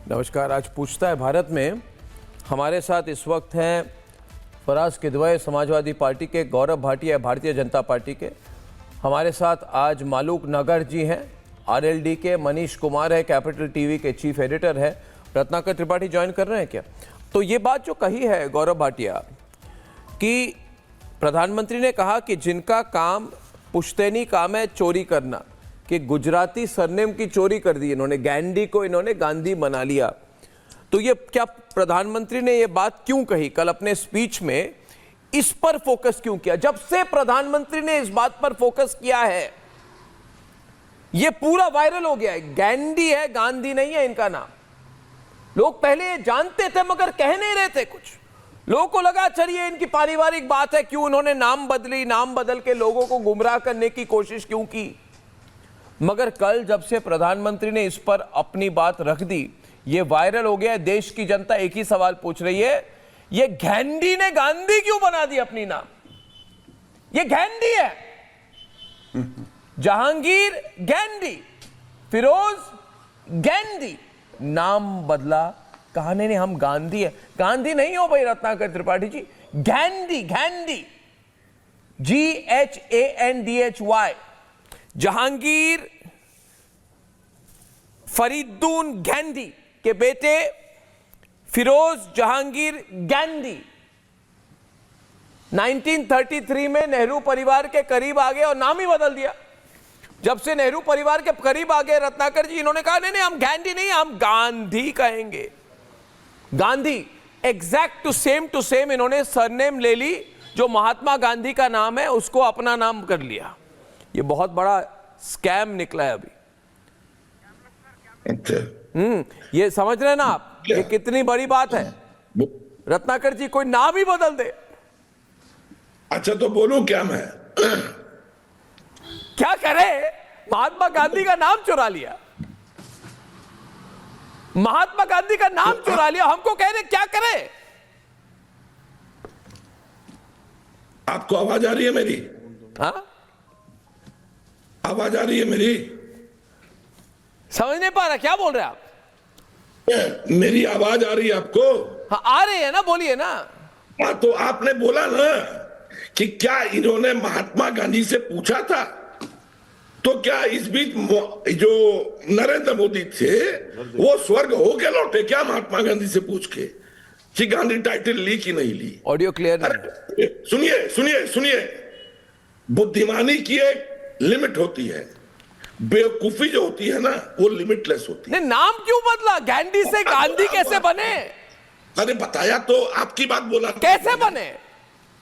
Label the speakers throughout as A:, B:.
A: नमस्कार। आज पूछता है भारत में हमारे साथ इस वक्त हैं फराज किदवई समाजवादी पार्टी के, गौरव भाटिया भारतीय जनता पार्टी के। हमारे साथ आज मालूक नगर जी हैं आरएलडी के, मनीष कुमार है कैपिटल टीवी के चीफ एडिटर है, रत्नाकर त्रिपाठी ज्वाइन कर रहे हैं क्या। तो ये बात जो कही है गौरव भाटिया कि प्रधानमंत्री ने कहा कि जिनका काम पुश्तैनी काम है चोरी करना, कि गुजराती सरनेम की चोरी कर दी इन्होंने, गांधी को इन्होंने गांधी बना लिया। तो ये क्या प्रधानमंत्री ने ये बात क्यों कही कल अपने स्पीच में, इस पर फोकस क्यों किया? जब से प्रधानमंत्री ने इस बात पर फोकस किया है ये पूरा वायरल हो गया है। गांधी है, गांधी नहीं है इनका नाम। लोग पहले जानते थे मगर कह नहीं रहे थे कुछ। लोगों को लगा चलिए इनकी पारिवारिक बात है, क्यों इन्होंने नाम बदली, नाम बदल के लोगों को गुमराह करने की कोशिश क्यों की। मगर कल जब से प्रधानमंत्री ने इस पर अपनी बात रख दी, ये वायरल हो गया है। देश की जनता एक ही सवाल पूछ रही है, ये गांधी ने गांधी क्यों बना दी अपनी नाम? ये गांधी है, जहांगीर गांधी, फिरोज गांधी, नाम बदला, कहा नहीं हम गांधी है। गांधी नहीं हो भाई रत्नाकर त्रिपाठी जी, गांधी, गांधी, GHANDHY। जहांगीर फरीदुद्दीन गांधी के बेटे फिरोज जहांगीर गांधी 1933 में नेहरू परिवार के करीब आ गए और नाम ही बदल दिया। जब से नेहरू परिवार के करीब आ गए रत्नाकर जी, इन्होंने कहा नहीं हम गांधी नहीं, हम गांधी कहेंगे। गांधी एग्जैक्ट टू सेम इन्होंने सरनेम ले ली, जो महात्मा गांधी का नाम है उसको अपना नाम कर लिया। ये बहुत बड़ा स्कैम निकला है अभी। ये समझ रहे हैं ना आप, ये कितनी बड़ी बात है रत्नाकर जी, कोई नाम ही बदल दे।
B: अच्छा तो बोलूं क्या मैं?
A: क्या करे, महात्मा गांधी का नाम चुरा लिया, महात्मा गांधी का नाम चुरा लिया, हमको कह रहे क्या करे।
B: आपको आवाज आ रही है मेरी?
A: हाँ
B: आवाज आ रही है मेरी?
A: समझ नहीं पा रहा, क्या बोल रहे आप?
B: मेरी आवाज आ रही है आपको?
A: हाँ आ रही है ना, बोलिए ना।
B: हाँ तो आपने बोला ना कि क्या इन्होंने महात्मा गांधी से पूछा था, तो क्या इस बीच जो नरेंद्र मोदी थे वो स्वर्ग हो के लौटे क्या महात्मा गांधी से पूछ के कि गांधी टाइटल ली कि नहीं ली?
A: ऑडियो क्लियर नहीं।
B: सुनिए सुनिए सुनिए, बुद्धिमानी की एक लिमिट होती है, बेवकूफी जो होती है ना वो लिमिटलेस होती है।
A: नाम क्यों बदला? गांधी से गांधी कैसे बने?
B: अरे बताया तो, आपकी बात बोला
A: कैसे बने?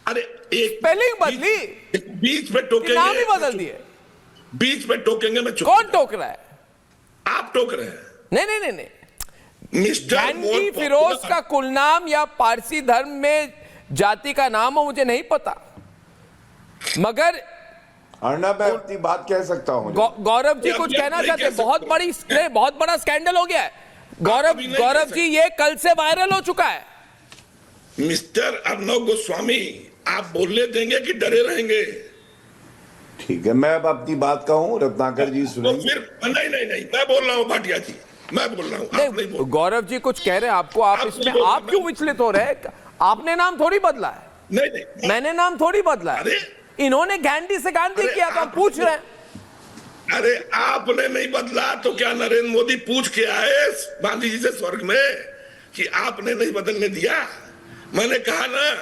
B: अरे एक
A: स्पेलिंग बदली,
B: बीच में टोकेंगे,
A: नाम ही बदल दिए।
B: बीच में टोकेंगे मैं चुप।
A: कौन टोक रहा है?
B: आप टोक रहे हैं।
A: नहीं नहीं नहीं नहीं,
B: मिस्टर
A: गांधी फिरोज का कुल नाम या पारसी धर्म में जाति का नाम हो मुझे नहीं पता, मगर
C: अर्णब मैं अपनी बात कह सकता हूं।
A: गौरव जी कुछ कहना चाहते हैं? बहुत बड़ा स्कैंडल हो गया है गौरव जी, ये कल से वायरल हो चुका है।
B: मिस्टर अर्णब गोस्वामी, आप बोलने देंगे कि डरे रहेंगे?
C: ठीक है, मैं अब अपनी बात कहूं, रत्नाकर जी सुनेंगे।
B: तो फिर नहीं, मैं बोल रहा हूं भाटिया जी, मैं बोल रहा हूं, आप नहीं बोल।
A: गौरव जी कुछ कह रहे हैं आपको, आप इसमें आप क्यों विचलित हो रहे हैं? आपने नाम थोड़ी बदला है।
B: नहीं
A: मैंने नाम थोड़ी बदला है, इन्होंने गांधी से गांधी किया तो हम पूछ रहे हैं।
B: अरे आपने नहीं बदला तो क्या नरेंद्र मोदी पूछ के आए गांधी जी से स्वर्ग में कि आपने नहीं बदलने दिया? मैंने कहा ना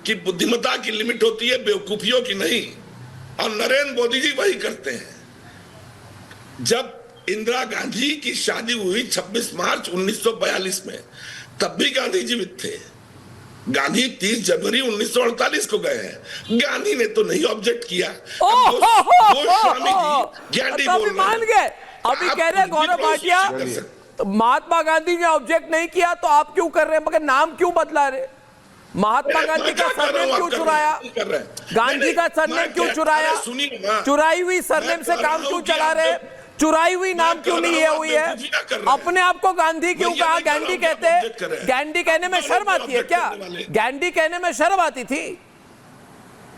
B: कि बुद्धिमत्ता की लिमिट होती है, बेवकूफियों की नहीं, और नरेंद्र मोदी जी वही करते हैं। जब इंदिरा गांधी की शादी हुई 26 मार्च 1942 में, तब भी गांधी जीवित थे। गांधी 30 जनवरी 1948 को गए हैं। गांधी ने तो नहीं ऑब्जेक्ट किया।
A: गांधी मान गए, अभी कह रहे हैं गौरव भाटिया महात्मा गांधी ने ऑब्जेक्ट नहीं किया तो आप क्यों कर रहे हैं, मगर नाम क्यों बदला रहे? महात्मा गांधी का सरनेम क्यों चुराया? गांधी का सरनेम क्यों चुराया? चुराई हुई सरनेम से काम क्यों चला रहे? चुराई हुई नाम क्यों नहीं है हुई है? अपने आप को गांधी क्यों कहा? गांधी कहते, गांधी कहने में शर्म आती है क्या? गांधी कहने में शर्म आती थी?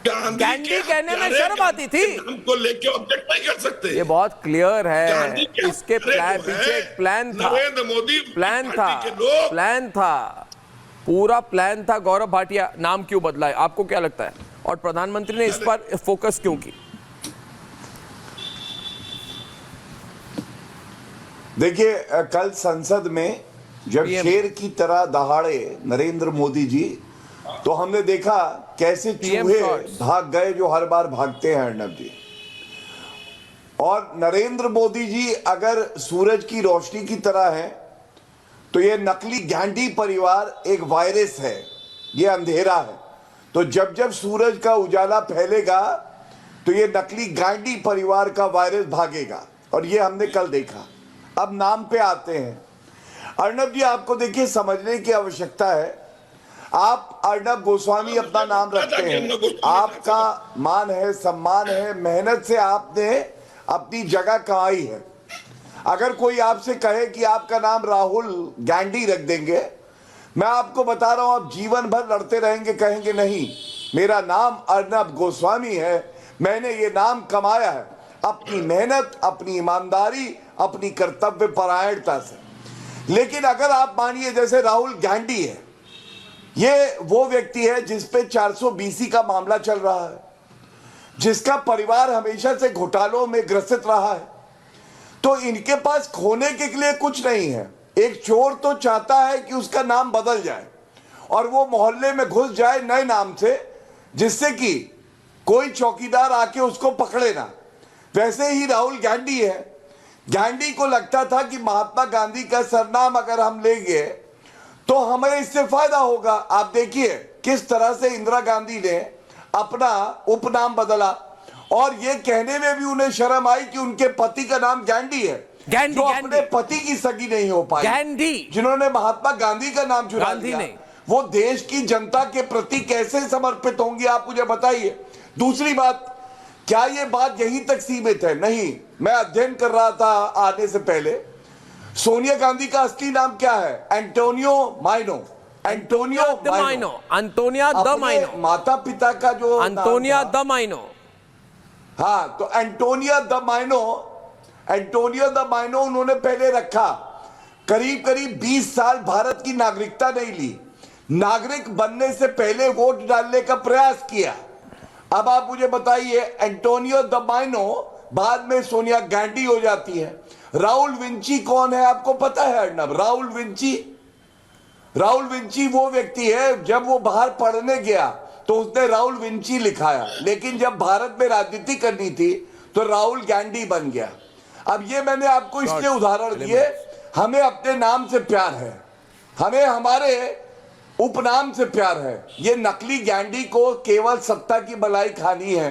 A: गांधी कहने में शर्म आती थी।
B: हमको लेके ऑब्जेक्ट नहीं कर सकते।
A: ये बहुत क्लियर है,
B: गांधी के
A: इसके पीछे एक प्लान था,
B: नरेंद्र मोदी
A: प्लान था,
B: पार्टी के लोग
A: प्लान था, पूरा प्लान था। गौरव भाटिया नाम क्यों बदला है, आपको क्या लगता है? और प्रधानमंत्री ने इस पर फोकस क्यों की?
C: देखिए, कल संसद में जब
A: PM
C: शेर की तरह दहाड़े नरेंद्र मोदी जी, तो हमने देखा कैसे चूहे भाग गए जो हर बार भागते हैं, अर्नब जी। और नरेंद्र मोदी जी अगर सूरज की रोशनी की तरह है, तो ये नकली गांधी परिवार एक वायरस है, ये अंधेरा है। तो जब जब सूरज का उजाला फैलेगा, तो ये नकली गांधी परिवार का वायरस भागेगा, और ये हमने कल देखा। अब नाम पे आते हैं। अर्नब जी, आपको देखिए समझने की आवश्यकता है। आप अर्नब गोस्वामी अपना नाम रखते हैं, आपका मान है, सम्मान है, मेहनत से आपने अपनी जगह कमाई है। अगर कोई आपसे कहे कि आपका नाम राहुल गांधी रख देंगे, मैं आपको बता रहा हूं, आप जीवन भर लड़ते रहेंगे, कहेंगे नहीं, मेरा नाम अर्नब गोस्वामी है, मैंने ये नाम कमाया है अपनी मेहनत, अपनी ईमानदारी, अपनी कर्तव्य परायणता से। लेकिन अगर आप मानिए जैसे राहुल गांधी है, ये वो व्यक्ति है जिस पे 420 का मामला चल रहा है, जिसका परिवार हमेशा से घोटालों में ग्रसित रहा है, तो इनके पास खोने के लिए कुछ नहीं है। एक चोर तो चाहता है कि उसका नाम बदल जाए और वो मोहल्ले में घुस जाए नए नाम से, जिससे कि कोई चौकीदार आके उसको पकड़े ना। वैसे ही राहुल गांधी है। गांधी को लगता था कि महात्मा गांधी का सरनाम अगर हम लेंगे तो हमें इससे फायदा होगा। आप देखिए किस तरह से इंदिरा गांधी ने अपना उपनाम बदला, और ये कहने में भी उन्हें शर्म आई कि उनके पति का नाम गांधी है,
A: गांधी,
C: जो अपने पति की सगी नहीं हो पाई।
A: गांधी,
C: जिन्होंने महात्मा गांधी का नाम चुरा लिया, वो देश की जनता के प्रति कैसे समर्पित होंगे, आप मुझे बताइए। दूसरी बात, क्या ये बात यहीं तक सीमित है? नहीं, मैं अध्ययन कर रहा था आने से पहले। सोनिया गांधी का असली नाम क्या है? एंटोनियो माइनो। एंटोनिया द माइनो, माता पिता का जो
A: एंटोनिया द माइनो।
C: हाँ, तो एंटोनिया द माइनो उन्होंने पहले रखा। करीब करीब 20 साल भारत की नागरिकता नहीं ली, नागरिक बनने से पहले वोट डालने का प्रयास किया। अब आप मुझे बताइए, एंटोनियो द माइनो बाद में सोनिया गांधी हो जाती है। राहुल विंची कौन है, आपको पता है अर्नब? राहुल विंची वो व्यक्ति है, जब वो बाहर पढ़ने गया तो उसने राहुल विंची लिखाया, लेकिन जब भारत में राजनीति करनी थी तो राहुल गांधी बन गया। अब ये मैंने आपको इसलिए उदाहरण दिए, हमें अपने नाम से प्यार है, हमें हमारे उपनाम से प्यार है। ये नकली गांधी को केवल सत्ता की मलाई खानी है।